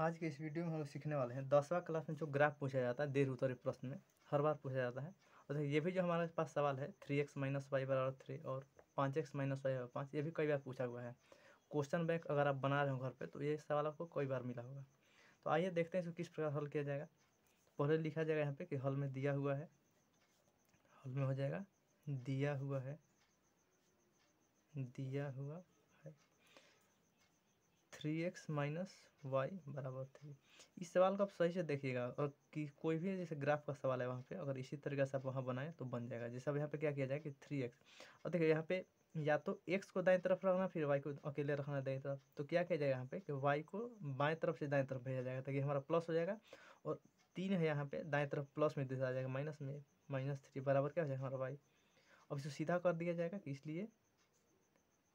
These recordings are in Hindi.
आज के इस वीडियो में हम लोग सीखने वाले हैं 10वां क्लास में जो ग्राफ पूछा जाता है देर उत्तरी प्रश्न में हर बार पूछा जाता है। और देखिए ये भी जो हमारे पास सवाल है 3x माइनस वाई बराबर 3 और 5x माइनस वाई बराबर 5, ये भी कई बार पूछा हुआ है। क्वेश्चन बैंक अगर आप बना रहे हो घर पे तो ये सवाल आपको कई बार मिला होगा। तो आइए देखते हैं इसको किस प्रकार हल किया जाएगा। पहले लिखा जाएगा यहाँ पे कि हल में दिया हुआ है, हल में हो जाएगा दिया हुआ है 3x माइनस वाई बराबर 3। इस सवाल को आप सही से देखिएगा और कि कोई भी जैसे ग्राफ का सवाल है वहाँ पे अगर इसी तरीके से आप वहाँ बनाएं तो बन जाएगा। जैसे अब यहाँ पे क्या किया जाए कि 3x, और देखिए यहाँ पे या तो x को दाएं तरफ रखना फिर y को अकेले रखना दाएं तरफ। तो क्या किया जाएगा यहाँ पे कि y को बाएं तरफ से दाएं तरफ भेजा जाएगा ताकि हमारा प्लस हो जाएगा, और 3 है यहाँ पे दाएं तरफ प्लस में दिखा जाएगा माइनस में, -3 बराबर क्या हो जाएगा हमारा y। अब इसे सीधा कर दिया जाएगा कि इसलिए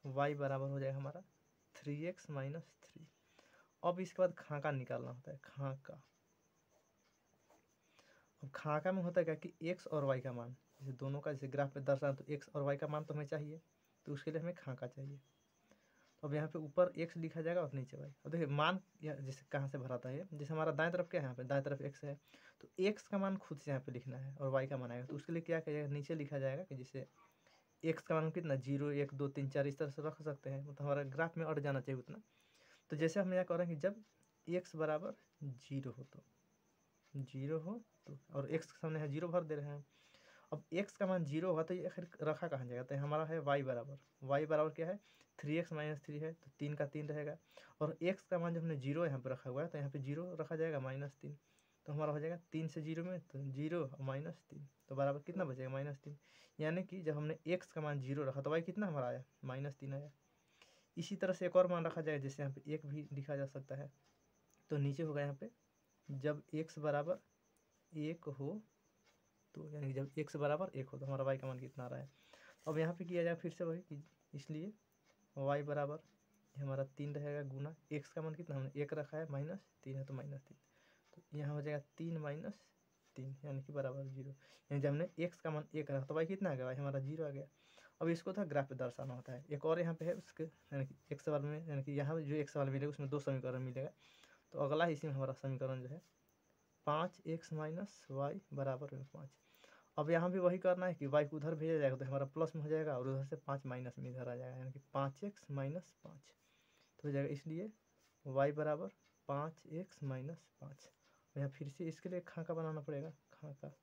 y बराबर हो जाएगा हमारा 3x माइनस 3। अब इसके बाद खाका निकालना होता है, खाका। अब खाका में होता है क्या कि x और y का मान, जैसे दोनों का जैसे ग्राफ पे दर्शाना तो x और y का मान तो हमें चाहिए, तो उसके लिए हमें खाका चाहिए। तो अब यहाँ पे ऊपर x लिखा जाएगा और नीचे y। अब देखिए मान जैसे कहाँ से भराता है, जैसे हमारा दाएं तरफ क्या है, यहाँ पे दाएं तरफ x है तो x का मान खुद से यहाँ पे लिखना है और y का मान आएगा। तो उसके लिए क्या किया जाएगा, नीचे लिखा जाएगा कि जैसे x का मान कितना 0 1 2 3 4 इस तरह से रख सकते हैं, मतलब हमारा ग्राफ में अट जाना चाहिए उतना। तो जैसे हम यहाँ कर रहे हैं कि जब x बराबर 0 हो तो 0 हो तो, और x के सामने है 0 भर दे रहे हैं। अब x का मान 0 होगा तो ये आखिर रखा कहाँ जाएगा, तो हमारा है y बराबर क्या है 3x माइनस 3 है तो 3 का 3 रहेगा, और x का मान जब हमने 0 यहाँ पे रखा हुआ है तो यहाँ पे 0 रखा जाएगा -3। तो हमारा हो जाएगा 3 से 0 में तो 0 -3, तो बराबर कितना बचेगा -3। यानी कि जब हमने x का मान 0 रखा तो y कितना हमारा आया -3 आया। इसी तरह से एक और मान रखा जाएगा, जैसे यहाँ पे 1 भी लिखा जा सकता है। तो नीचे होगा यहाँ पे जब x बराबर 1 हो तो, यानी जब x बराबर 1 हो तो हमारा y का मान कितना आ रहा है। अब यहाँ पे किया जाए फिर से वही कि इसलिए y बराबर हमारा 3 रहेगा गुना x का मान कितना हमने 1 रखा है -3 है तो -3, तो यहाँ हो जाएगा 3 -3 यानी कि बराबर 0। यानी जब हमने x का मान 1 रखा तो y कितना आ गया, y हमारा 0 आ गया। अब इसको था ग्राफ पे दर्शाना होता है। एक और यहाँ पे है उसके, यानी कि एक सवाल में, यानी कि यहाँ जो एक सवाल मिलेगा उसमें 2 समीकरण मिलेगा। तो अगला इसी में हमारा समीकरण जो है 5x माइनस वाई बराबर में 5। अब यहाँ भी वही करना है कि y को उधर भेजा जाएगा तो हमारा प्लस में हो जाएगा और उधर से 5 माइनस में इधर आ जाएगा, यानी कि 5x माइनस 5 तो हो जाएगा। इसलिए y बराबर 5x माइनस 5। यहाँ फिर से इसके लिए खाका बनाना पड़ेगा, खाका।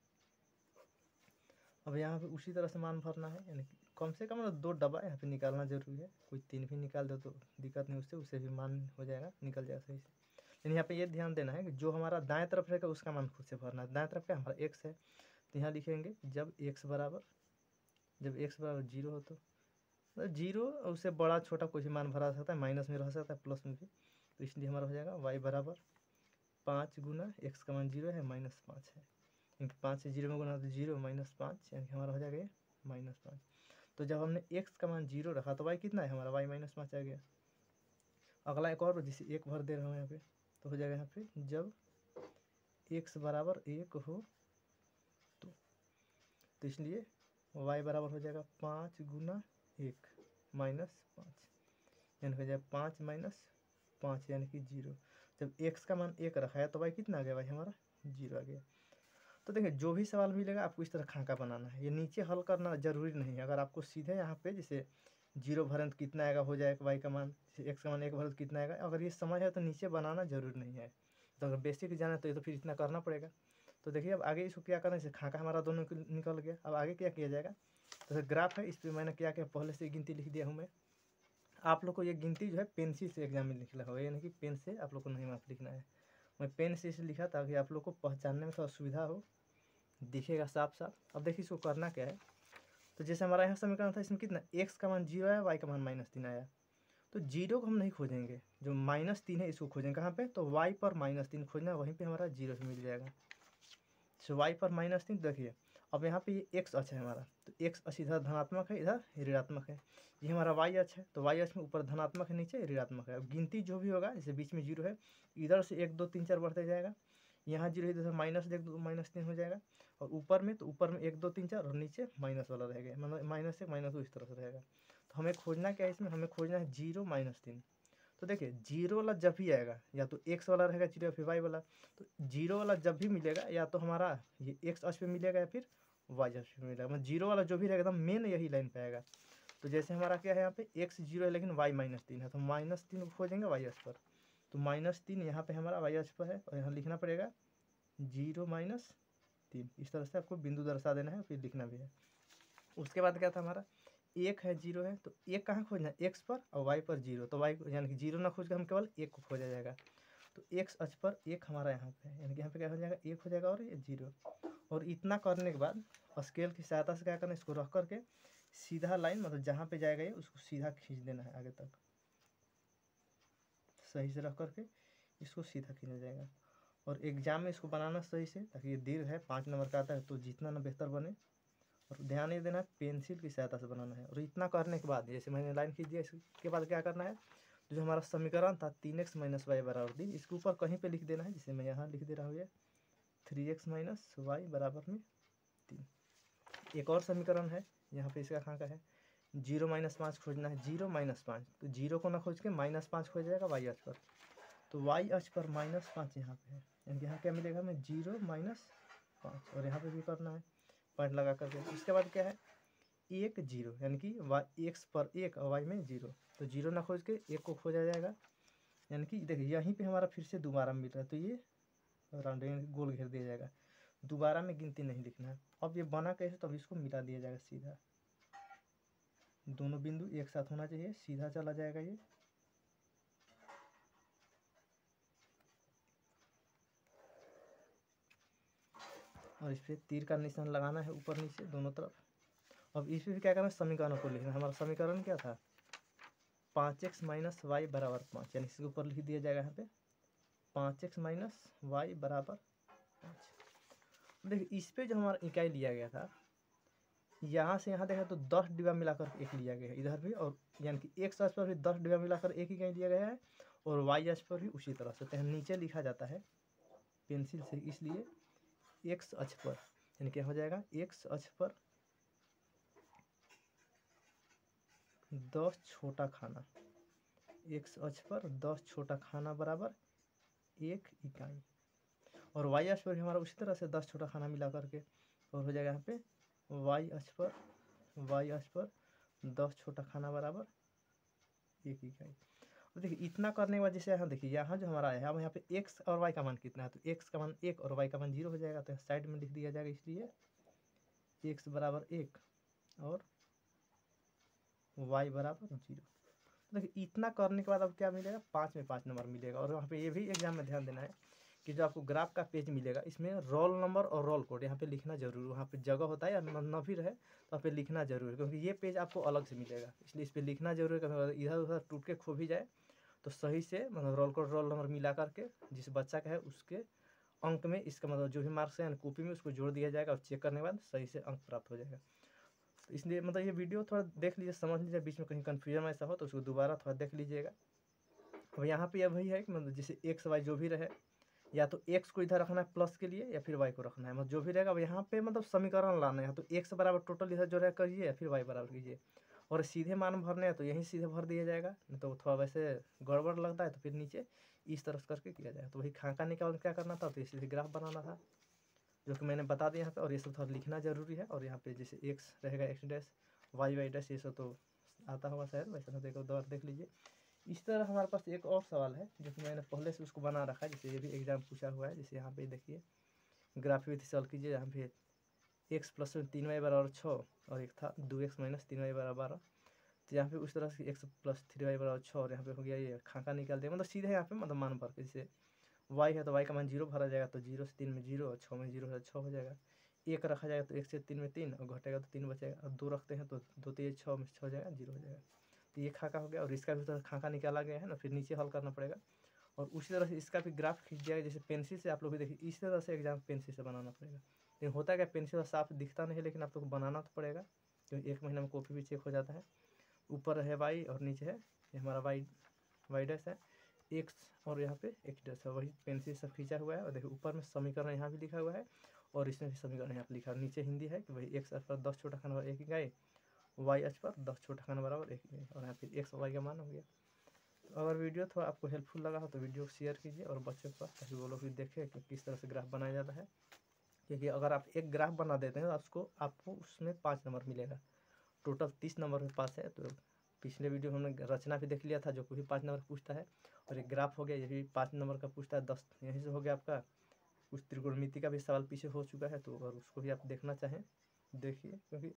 अब यहाँ पे उसी तरह से मान भरना है, यानी कि कम से कम 2 डब्बा यहाँ पे निकालना जरूरी है। कोई 3 भी निकाल दो तो दिक्कत नहीं, उससे भी मान हो जाएगा, निकल जाएगा सही से। लेकिन यहाँ पे ये ध्यान देना है कि जो हमारा दाएं तरफ रहेगा उसका मान खुद से भरना है। दाएं तरफ क्या हमारा x है तो यहाँ लिखेंगे जब x बराबर 0 हो तो, मतलब 0 उससे बड़ा छोटा कोई भी मान भरा सकता है, माइनस में रह सकता है प्लस में भी। तो इसलिए हमारा हो जाएगा y बराबर 5 गुना x का मान 0 है -5 है, क्योंकि 5 से 0 में गुना तो 0 -5 यानी कि हमारा हो जाएगा ये -5। तो जब हमने x का मान 0 रखा तो y कितना है हमारा, y -5 आ गया। अगला एक और जिसे 1 भर दे रहा हूँ यहाँ पे, तो हो जाएगा यहाँ पे जब x बराबर 1 हो तो इसलिए y बराबर हो जाएगा 5 गुना 1 -5, यानी हो जाएगा 5 -5 यानी कि 0। जब x का मान 1 रखा है तो y कितना आ गया, y हमारा 0 आ गया। तो देखिए जो भी सवाल मिलेगा आपको इस तरह खाका बनाना है, ये नीचे हल करना जरूरी नहीं है। अगर आपको सीधे यहाँ पे जैसे 0 भरें तो कितना आएगा हो जाएगा y का मान, जैसे x का मान 1 भरें तो कितना आएगा, अगर ये समझ है तो नीचे बनाना जरूरी नहीं है। तो अगर बेसिक जाना तो ये तो फिर इतना करना पड़ेगा। तो देखिए अब आगे इसको क्या करना है, जैसे खाका हमारा दोनों निकल गया। अब आगे क्या किया जाएगा, तो ग्राफ है इस पर मैंने क्या किया पहले से गिनती लिख दिया हूँ मैं। आप लोग को ये गिनती जो है पेंसिल से एग्जाम में लिखना होगा, यानी कि पेन से आप लोग को नहीं माफ लिखना है। मैं पेन से इसलिए लिखा ताकि आप लोग को पहचानने में थोड़ा सुविधा हो, दिखेगा साफ साफ। अब देखिए इसको करना क्या है, तो जैसे हमारा यहाँ समीकरण था इसमें कितना x का मान 0 आया, y का मान -3 आया। तो 0 को हम नहीं खोजेंगे, जो -3 है इसको खोजेंगे। कहाँ पे, तो y पर -3 खोजना है, वहीं पे हमारा 0 से मिल जाएगा। तो y पर -3, देखिए अब यहाँ पे ये x अक्ष है हमारा, तो x अक्ष इधर धनात्मक है इधर ऋणात्मक है। ये हमारा y अक्ष है, तो y अक्ष में ऊपर धनात्मक है नीचे ऋणात्मक है। अब गिनती जो भी होगा, जैसे बीच में 0 है, इधर से 1 2 3 4 बढ़ते जाएगा। यहाँ 0 इधर -1 -3 हो जाएगा, और ऊपर में तो ऊपर में 1 2 3 4 और नीचे माइनस वाला रहेगा, मतलब -1 -2 इस तरह से रहेगा। तो हमें खोजना क्या है इसमें, हमें खोजना है 0 -3। तो देखिए जीरो वाला जब भी आएगा या तो एक्स वाला रहेगा जीरो, फिर वाई वाला। तो जीरो वाला जब भी मिलेगा या तो हमारा ये एक्स अक्ष पे मिलेगा या फिर वाई अक्ष पे मिलेगा। मतलब जीरो वाला जो भी रहेगा एकदम मेन यही लाइन पे आएगा। तो जैसे हमारा क्या है यहाँ पे एक्स जीरो है लेकिन वाई -3 है, तो -3 को खोजेंगे वाई अक्ष पर। तो -3 यहाँ पे हमारा वाई अक्ष पर है और यहाँ लिखना पड़ेगा 0 -3। इस तरह से आपको बिंदु दर्शा देना है, फिर लिखना भी है। उसके बाद क्या था हमारा एक है जीरो है, तो एक कहाँ खोजना है एक्स पर और वाई पर जीरो। तो वाई यानी कि जीरो ना खोज के हम केवल एक को खोजा जाएगा। तो एक्स अक्ष पर एक हमारा यहाँ पे है, यानी कि यहाँ पे क्या हो जाएगा एक हो जाएगा और ये जीरो। और इतना करने के बाद स्केल की सहायता से क्या करना है, इसको रख करके सीधा लाइन मतलब जहाँ पे जाएगा ये उसको सीधा खींच देना है आगे तक, सही से रख करके इसको सीधा खींचा जाएगा। और एग्जाम में इसको बनाना सही से, ताकि ये दीर्घ है 5 नंबर का आता है, तो जितना ना बेहतर बने। और ध्यान ये देना है पेंसिल की सहायता से बनाना है। और इतना करने के बाद जैसे मैंने लाइन खींच दिया, इसके बाद क्या करना है, जो हमारा समीकरण था 3x - y बराबर 3, इसके ऊपर कहीं पे लिख देना है। जैसे मैं यहाँ लिख दे रहा हूँ ये 3x - y बराबर में 3। एक और समीकरण है यहाँ पे, इसका कहाँ का है 0 - 5 खोजना है। 0 - 5, तो 0 को ना खोज के -5 खोज जाएगा वाई अक्ष पर। तो वाई अक्ष पर -5 यहाँ पे है, यानी यहाँ क्या मिलेगा हमें 0 - 5। और यहाँ पे भी करना है पॉइंट लगा करके। इसके बाद क्या है 1 0, यानी कि वाई एक्स पर 1 और वाई में 0। तो 0 ना खोज के 1 को खोजा जाएगा, यानी कि देखिए यहीं पे हमारा फिर से दोबारा मिल रहा है, तो ये राउंड गोल घेर दिया जाएगा। दोबारा में गिनती नहीं लिखना है। अब ये बना कैसे, तो अब इसको मिला दिया जाएगा सीधा। दोनों बिंदु एक साथ होना चाहिए, सीधा चला जाएगा ये। और इस पर तीर का निशान लगाना है ऊपर नीचे दोनों तरफ। अब इस पर भी क्या करना है, समीकरणों को लिखना है। हमारा समीकरण क्या था 5x - y बराबर 5, यानी इसके ऊपर लिख दिया जाएगा यहाँ पे 5x - y बराबर 5। देखिए इस पे जो हमारा इकाई लिया गया था, यहाँ से यहाँ देखा तो 10 डिब्बा मिलाकर एक लिया गया है इधर भी, और यानी कि एक्स अक्ष पर भी 10 डिब्बा मिलाकर एक इकाई लिया गया है, और वाई अक्ष पर भी उसी तरह से। तो नीचे लिखा जाता है पेंसिल से, इसलिए एक्स अक्ष पर यानी क्या हो जाएगा एक्स अक्ष पर 10 छोटा खाना, एक्स अक्ष पर 10 छोटा खाना बराबर 1 इकाई। और वाई अक्ष पर भी हमारा उसी तरह से 10 छोटा खाना मिला करके, और हो जाएगा यहाँ पे वाई अक्ष पर 10 छोटा खाना बराबर 1 इकाई। और देखिए इतना करने के बाद जैसे यहाँ देखिए यहाँ जो हमारा है, अब यहाँ पे एक्स और वाई का मान कितना है, तो एक्स का मान 1 और वाई का मान 0 हो जाएगा। तो साइड में लिख दिया जाएगा, इसलिए एक्स बराबर 1 और वाई बराबर 0। देखिए इतना करने के बाद अब क्या मिलेगा 5 में 5 नंबर मिलेगा। और वहाँ पे ये भी एग्जाम में ध्यान देना है कि जो आपको ग्राफ का पेज मिलेगा, इसमें रोल नंबर और रोल कोड यहाँ पे लिखना जरूर। वहाँ पे जगह होता है या न भी रहे तो वहाँ पे लिखना जरूर है, क्योंकि ये पेज आपको अलग से मिलेगा, इसलिए इस पर लिखना जरूर है। कभी इधर उधर टूट के खो भी जाए तो सही से मतलब रोल कोड रोल नंबर मिला करके जिस बच्चा का है उसके अंक में इसका मतलब जो भी मार्क्स है कॉपी में उसको जोड़ दिया जाएगा, और चेक करने के बाद सही से अंक प्राप्त हो जाएगा। तो इसलिए मतलब ये वीडियो थोड़ा देख लीजिए, समझ लीजिए, बीच में कहीं कन्फ्यूजन ऐसा हो तो उसको दोबारा थोड़ा देख लीजिएगा। अब यहाँ पे वही है कि मतलब जैसे एक्स वाई जो भी रहे, या तो एक्स को इधर रखना है प्लस के लिए, या फिर वाई को रखना है, मतलब जो भी रहेगा। अब यहाँ पे मतलब समीकरण लाना है, तो एक्स बराबर टोटल इधर जो रहेगा करिए, या फिर वाई बराबर कीजिए। और सीधे मान भरने हैं तो यहीं सीधे भर दिया जाएगा, नहीं तो थोड़ा वैसे गड़बड़ लगता है तो फिर नीचे इस तरह करके किया जाए। तो वही खाका निकाल क्या करना था, तो इसीलिए ग्राफ बनाना था, जो कि मैंने बता दिया यहाँ पे। और ये सब थोड़ा लिखना जरूरी है। और यहाँ पे जैसे एक्स रहेगा एक्स डैश, वाई डैश, ये सब तो आता होगा शायद, वैसे तो देखो दौर देख लीजिए। इस तरह हमारे पास एक और सवाल है जो कि मैंने पहले से उसको बना रखा है, जैसे ये भी एग्जाम पूछा हुआ है। जैसे यहाँ पे देखिए ग्राफ विधि सॉल्व कीजिए, यहाँ पे एक्स प्लस 3y बराबर 6, और एक था 2x - 3y बराबर 12। तो यहाँ पे उस तरह से एक्स प्लस 3y बराबर 6, और यहाँ पे हो गया ये खाका निकाल दिया, मतलब सीधे यहाँ पे मतलब मान भर के। जैसे वाई है तो वाई का मान 0 भरा जाएगा, तो 0 से 3 में 0, और 6 में 0 है 6 हो जाएगा। 1 रखा जाएगा तो 1 से 3 में 3, और घटेगा तो 3 बचेगा। और 2 रखते हैं तो 2 3 6 में 6 हो जाएगा, 0 हो जाएगा। तो ये खाका हो गया, और इसका भी तो खाका निकाला गया है ना, फिर नीचे हल करना पड़ेगा। और उसी तरह से इसका भी ग्राफ खींच जाएगा, जैसे पेंसिल से आप लोग भी देखिए इस तरह से एग्जाम पेंसिल से बनाना पड़ेगा। लेकिन होता क्या पेंसिल साफ दिखता नहीं है, लेकिन आप लोग को बनाना तो पड़ेगा, क्योंकि 1 महीना में कॉपी भी चेक हो जाता है। ऊपर है वाई और नीचे है ये हमारा वाई डैश है एक्स, और यहाँ पे एक्स डैश है, वही पेंसिल से खींचा हुआ है। और देखिए ऊपर में समीकरण यहाँ भी लिखा हुआ है, और इसमें भी समीकरण यहाँ पे लिखा है। नीचे हिंदी है कि भाई एक्स अक्ष पर 10 छोटा खाना बराबर 1 इकाई, वाई अक्ष पर 10 छोटा खाना बराबर 1 इकाई, और यहाँ पे एक्स वाई का मान हो गया। अगर वीडियो थोड़ा आपको हेल्पफुल लगा हो तो वीडियो को शेयर कीजिए और बच्चों के पास, ताकि वो लोग भी देखें कि किस तरह से ग्राफ बनाया जाता है। क्योंकि अगर आप एक ग्राफ बना देते हैं तो आपको उसमें 5 नंबर मिलेगा। टोटल 30 नंबर में पास है। तो पिछले वीडियो में हमने रचना भी देख लिया था, जो कि 5 नंबर पूछता है, और एक ग्राफ हो गया, ये भी 5 नंबर का पूछता है। 10 यहीं से हो गया आपका। कुछ त्रिकोणमिति का भी सवाल पीछे हो चुका है, तो अगर उसको भी आप देखना चाहें देखिए, क्योंकि